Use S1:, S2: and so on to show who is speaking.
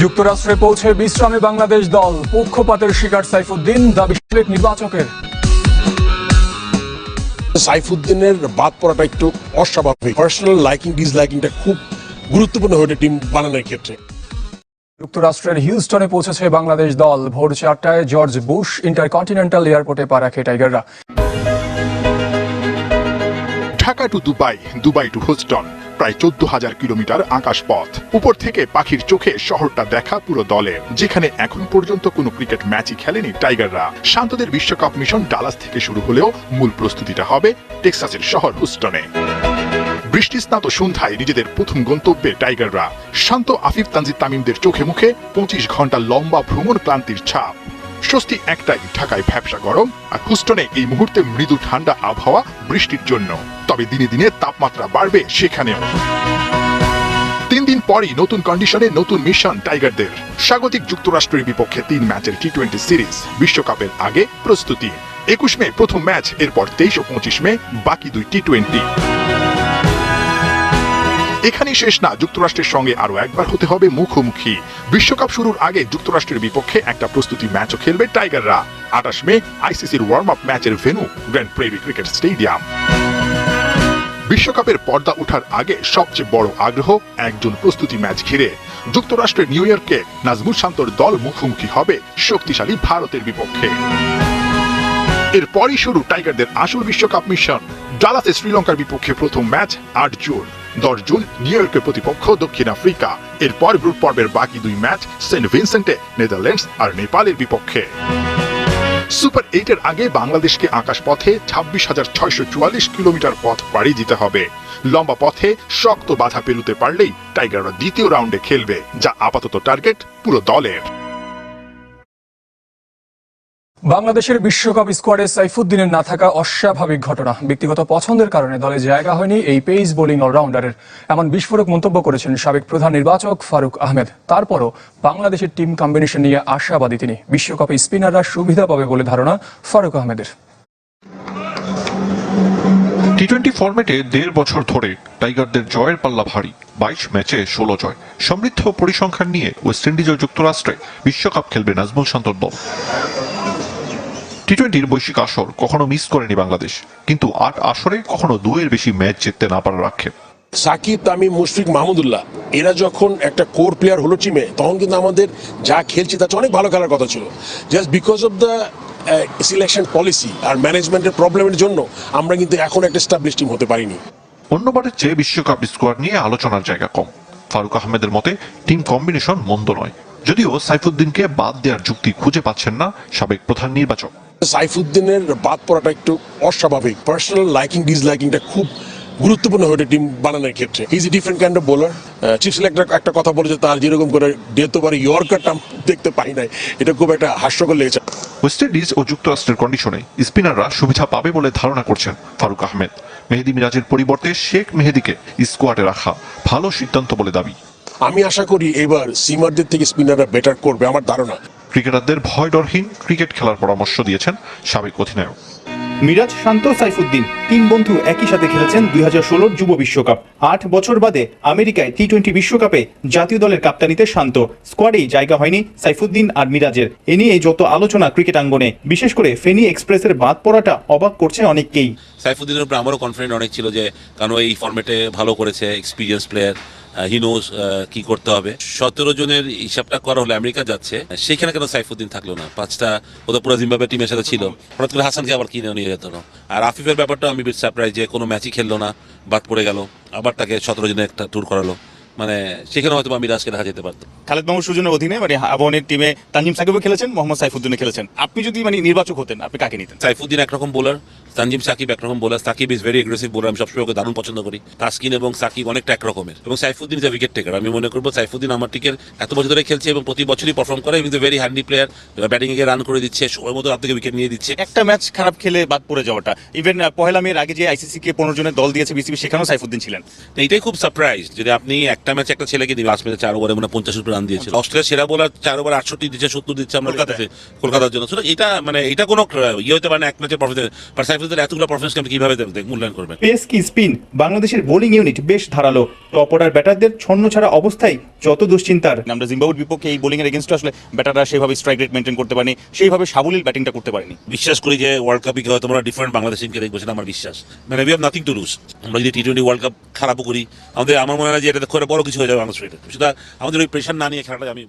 S1: যুক্তরাষ্ট্রে পৌঁছে বিশ্রামে বাংলাদেশ দল, পক্ষপাতের শিকার সাইফুদ্দিন, দাবি নির্বাচকের।
S2: সাইফুদ্দিনের বাদ পড়াটা একটু অস্বাভাবিক। পার্সোনাল লাইকিং ডিসলাইকিংটা খুব গুরুত্বপূর্ণ হয়ে টিম বানানোর ক্ষেত্রে।
S1: যুক্তরাষ্ট্রের হিউস্টনে পৌঁছেছে বাংলাদেশ দল। ভোর 4টায় জর্জ বুশ ইন্টারকন্টিনেন্টাল এয়ারপোর্টে পা রাখে টাইগাররা।
S3: Dhaka to Dubai, Dubai to Houston, প্রায় 14,000 কিলোমিটার আকাশপথ। উপর থেকে পাখির চোখে শহরটা দেখা পুরো দলের, যেখানে এখন পর্যন্ত কোনো ক্রিকেট ম্যাচই খেলেনি টাইগাররা। শান্তদের বিশ্বকাপ মিশন ডালাস থেকে শুরু হলেও মূল প্রস্তুতিটা হবে টেক্সাসের শহর হিউস্টনে। বৃষ্টিস্নাত সন্ধ্যায় নিজেদের প্রথম গন্তব্যে টাইগাররা। শান্ত আফিফ তানজিদ তামিমদের চোখে মুখে 25 ঘন্টা লম্বা ভ্রমণ ক্লান্তির ছাপ। স্বস্তি একটাই, ঢাকায় ভ্যাপসা গরম, আর হিউস্টনে এই মুহূর্তে মৃদু ঠান্ডা আবহাওয়া বৃষ্টির জন্য। তবে দিনে দিনে তাপমাত্রা বাড়বে সেখানেও। 3 দিন পরই নতুন কন্ডিশনে নতুন মিশন টাইগারদের। স্বাগতিক যুক্তরাষ্ট্রের বিপক্ষে 3 ম্যাচের টি-20 সিরিজ, বিশ্বকাপের আগে প্রস্তুতি। 21 মে প্রথম ম্যাচ, এরপর 23 ও 25 মে বাকি 2 টি-20। এখানেই শেষ না, যুক্তরাষ্ট্রের সঙ্গে আরো একবার হতে হবে মুখোমুখি। বিশ্বকাপ শুরুর আগে যুক্তরাষ্ট্রের বিপক্ষে একটা প্রস্তুতি ম্যাচও খেলবে টাইগাররা। 28 মে আইসিসির ওয়ার্ম আপ ম্যাচের venue grand prairie cricket stadium. বিশ্বকাপের পর্দা ওঠার আগে সবচেয়ে বড় আগ্রহ একজন প্রস্তুতি ম্যাচ ঘিরে। যুক্তরাষ্ট্রের নিউ ইয়র্কে নাজমুল শান্তর দল মুখোমুখি হবে শক্তিশালী ভারতের বিপক্ষে। এরপরই শুরু টাইগারদের আসল বিশ্বকাপ মিশন। ডালাসে শ্রীলঙ্কার বিপক্ষে প্রথম ম্যাচ 8 জুন। 10 জুন নিউ ইয়র্কের প্রতিপক্ষ দক্ষিণ আফ্রিকা। এরপর গ্রুপ পর্বের বাকি 2 ম্যাচ সেন্ট ভিনসেন্টে নেদারল্যান্ডস আর নেপালের বিপক্ষে। সুপার 8-এর আগে বাংলাদেশকে আকাশপথে 26,644 কিলোমিটার পথ পাড়ি দিতে হবে। লম্বা পথে শক্ত বাধা পেরুতে পারলেই টাইগাররা দ্বিতীয় রাউন্ডে খেলবে, যা আপাতত টার্গেট পুরো দলের।
S1: বাংলাদেশের বিশ্বকাপ স্কোয়াডে সাইফুদ্দিনের না থাকা অস্বাভাবিক ঘটনা। ব্যক্তিগত পছন্দের কারণে দলে জায়গা হয়নি এই পেস বোলিং অলরাউন্ডারের, এমন বিস্ফোরক মন্তব্য করেছেন সাবেক প্রধান নির্বাচক ফারুক আহমেদ। তারপরও বাংলাদেশের টিম কম্বিনেশন নিয়ে আশাবাদী তিনি। বিশ্বকাপে স্পিনাররা সুবিধা পাবে বলে ধারণা ফারুক আহমেদের।
S4: টি-20 ফরম্যাটে 1.5 বছর ধরে টাইগারদের জয়ের পাল্লা ভারী। 22 ম্যাচে 16 জয়। সমৃদ্ধ পরিসংখ্যান নিয়ে ওয়েস্ট ইন্ডিজ ও যুক্তরাষ্ট্রে বিশ্বকাপ খেলবে নাজমুল শান্তর দল। টি-20-র বৈশ্বিক আসর কখনো মিস করেনি বাংলাদেশ, কিন্তু 8 আসরে কখনো 2-এর বেশি ম্যাচ জিততে না পারার আক্ষেপ।
S2: সাকিব, তামিম, মুশফিক, মাহমুদুল্লাহ এরা যখন একটা কোর প্লেয়ার হলো টিমে, তখন কিন্তু আমাদের যা খেলছি তার অনেক ভালো খেলার কথা ছিল। Just because of the selection policy আর ম্যানেজমেন্টের প্রবলেমের জন্য আমরা কিন্তু এখন একটা এস্টাবলিশ টিম হতে পারিনি।
S4: অন্যবারের চেয়ে বিশ্বকাপ স্কোয়াড নিয়ে আলোচনার জায়গা কম। ফারুক আহমেদের মতে টিম কম্বিনেশন মন্দ নয়, যদিও সাইফুদ্দিনকে বাদ দেওয়ার যুক্তি খুঁজে পাচ্ছেন না সাবেক প্রধান নির্বাচক।
S2: সাইফুদ্দিনের বাদ পড়াটা একটু অস্বাভাবিক। পার্সোনাল লাইকিং ডিসলাইকিংটা খুব গুরুত্বপূর্ণ হয়ে টিম বানানোর ক্ষেত্রে। Is a different kind of bowler. Chief selector একটা কথা বলেছে, তার যেরকম করে ডেথ ওভারে ইয়র্কারটা দেখতে পাই নাই, এটা খুব একটা হাস্যকর লেগেছে।
S4: ওয়েস্ট ইন্ডিজ ও যুক্তরাষ্ট্রের কন্ডিশনে স্পিনাররা সুবিধা পাবে বলে ধারণা করছেন ফারুক আহমেদ। মেহেদী মিরাজের পরিবর্তে শেখ মেহেদীকে স্কোয়াডে রাখা ভালো সিদ্ধান্ত বলে দাবি।
S2: আমি আশা করি এবার সিমারদের থেকে স্পিনাররা বেটার করবে, আমার ধারণা।
S4: ক্রিকেটারদের ভয় ডরহীন ক্রিকেট খেলার পরামর্শ দিয়েছেন সাবেক অধিনায়ক।
S5: মিরাজ, শান্ত, সাইফুদ্দিন 3 বন্ধু একই সাথে খেলেছেন 2016 যুব বিশ্বকাপ। 8 বছর বাদে আমেরিকায় টি-20 বিশ্বকাপে জাতীয় দলের কাপ্তানিতে শান্ত। স্কোয়াডেই জায়গা হয়নি সাইফুদ্দিন আর মিরাজের। এ নিয়ে যত আলোচনা ক্রিকেট আঙ্গনে, বিশেষ করে ফেনী এক্সপ্রেসের বাদ পড়াটা অবাক করছে অনেককেই।
S6: সাইফুদ্দিনের উপরে আমারও কনফিডেন্ট অনেক ছিল, যে কারণ এই ফরম্যাটে ভালো করেছে, এক্সপিরিয়েন্স প্লেয়ার, হি নোজ কি করতে হবে। 17 জনের হিসাবটা করা হলে আমেরিকা যাচ্ছে, সেখানে কেন সাইফুদ্দিন থাকলো না? 5টা ওদের পুরো জিম্বাবুয়ে টিমের সাথে ছিল, হঠাৎ করে হাসানকে আবার কিনে নিয়ে যেত না। আর আফিফের ব্যাপারটা আমি বেশ সারপ্রাইজ, যে কোনো ম্যাচই খেললো না, বাদ পড়ে গেল, আবার তাকে 17 জনের একটা ট্যুর করালো। মানে সেখানে হয়তো আমি রাজকে দেখা যেতে পারতো।
S5: খালেদ মাহমুদ সুজনের অধীনে আবাহনীর টিমে তানজিম সাকিবও খেলেছেন, মোহাম্মদ সাইফুদ্দিনে খেলেছেন। আপনি যদি নির্বাচক হতেন, আপনি কাকে নিতেন?
S6: সাইফুদ্দিন একরকম বোলার, তানজিম সাকিব একরকম bowler. Sakib is very aggressive bowler, আমি সবসময় ওকে দারুণ পছন্দ করি। তাসকিন এবং সাকিব অনেকটা একরকমের, এবং সাইফুদ্দিন ইজ উইকেট টেকার। আমি মনে করবো সাইফুদ্দিন আমার টিকের এত বছর ধরে খেলছে এবং প্রতি বছরই পারফর্ম করে। Is a very handy player, batting A run করে দিচ্ছে, সময় মতো আপনাকে উইকেট নিয়ে দিচ্ছে।
S5: একটা ম্যাচ খারাপ খেলে বাদ পড়ে যাওয়াটা, ইভেন পহেলা মের আগে যে আইসিসি কে 15 জনের দল দিয়েছে বিসিবি, সেখানেও সাইফুদ্দিন ছিলেন।
S6: এইটাই খুব সারপ্রাইজ, যদি আপনি একটা ম্যাচে একটা ছেলেকে দিন, লাস্ট ম্যাচে 4 ওভারে 50 রান রান দিয়েছিল। অস্ট্রেলিয়া সেরা বোলার 4 ওভার 68 দিচ্ছে, 70 দিচ্ছে আমরা কলকাতার জন্য। সুতরাং এটা কোনো ইয়ে হতে পারে না, এক ম্যাচের পারফরমেন্স। বাট সাইফুদ্দিনের এতগুলো পারফরমেন্স আপনি কিভাবে মূল্যায়ন করবেন?
S5: পেস কি স্পিন, বাংলাদেশের বোলিং ইউনিট বেশ ধারালো। টপ অর্ডার ব্যাটারদের ছন্ন ছাড়া অবস্থায় যত দুশ্চিন্তার।
S7: আমরা জিম্বাবুয়ের বিপক্ষে এই বোলিং এর এগেইনস্টে আসলে ব্যাটাররা সেভাবে স্ট্রাইক রেট মেইনটেইন করতে পারেনি, সেইভাবে সাবলীল ব্যাটিংটা করতে পারেনি।
S6: বিশ্বাস করি যে ওয়ার্ল্ড কাপে হয়তো আমরা ডিফারেন্ট বাংলাদেশ টিমকে দেখবো, সেটা আমার বিশ্বাস। মানে we have nothing to lose. আমরা যদি টি-20 ওয়ার্ল্ড কাপ খারাপও করি, আমার মনে হয় যে এটা করে বড় কিছু হয়ে যাবে বাংলাদেশ। সেটা আমাদের ওই প্রেশার না নিয়ে খেলাটা আমি